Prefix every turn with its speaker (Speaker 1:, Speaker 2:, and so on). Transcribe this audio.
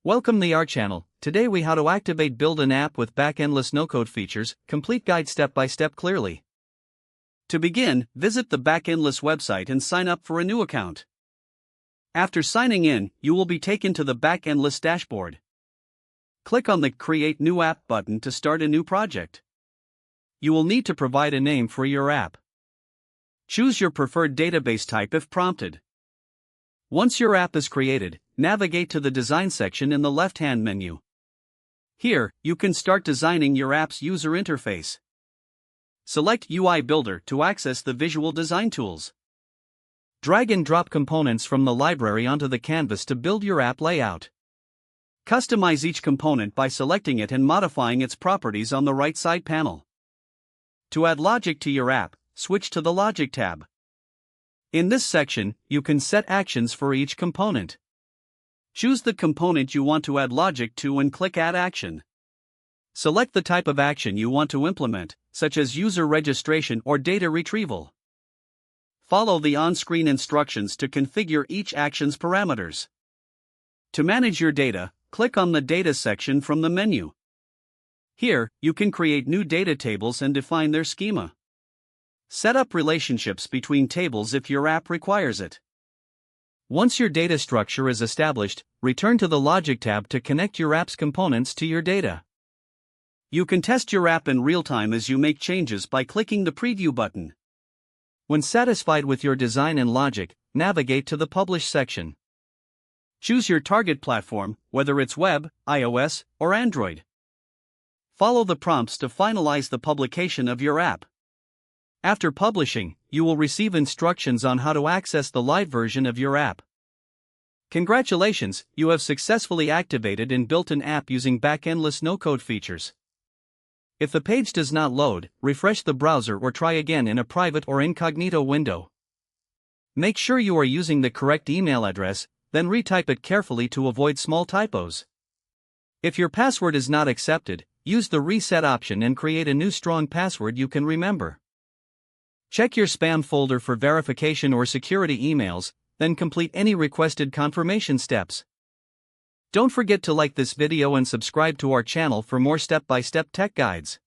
Speaker 1: Welcome to our channel. Today we how to activate build an app with Backendless no-code features, complete guide step by step clearly. To begin, visit the Backendless website and sign up for a new account. After signing in, you will be taken to the Backendless dashboard. Click on the Create New App button to start a new project. You will need to provide a name for your app. Choose your preferred database type if prompted. Once your app is created, navigate to the Design section in the left-hand menu. Here, you can start designing your app's user interface. Select UI Builder to access the visual design tools. Drag and drop components from the library onto the canvas to build your app layout. Customize each component by selecting it and modifying its properties on the right side panel. To add logic to your app, switch to the Logic tab. In this section, you can set actions for each component. Choose the component you want to add logic to and click Add Action. Select the type of action you want to implement, such as user registration or data retrieval. Follow the on-screen instructions to configure each action's parameters. To manage your data, click on the Data section from the menu. Here, you can create new data tables and define their schema. Set up relationships between tables if your app requires it. Once your data structure is established, return to the Logic tab to connect your app's components to your data. You can test your app in real time as you make changes by clicking the Preview button. When satisfied with your design and logic, navigate to the Publish section. Choose your target platform, whether it's web, iOS, or Android. Follow the prompts to finalize the publication of your app. After publishing, you will receive instructions on how to access the live version of your app. Congratulations, you have successfully activated and built an app using Backendless no-code features. If the page does not load, refresh the browser or try again in a private or incognito window. Make sure you are using the correct email address, then retype it carefully to avoid small typos. If your password is not accepted, use the reset option and create a new strong password you can remember. Check your spam folder for verification or security emails, then complete any requested confirmation steps. Don't forget to like this video and subscribe to our channel for more step-by-step tech guides.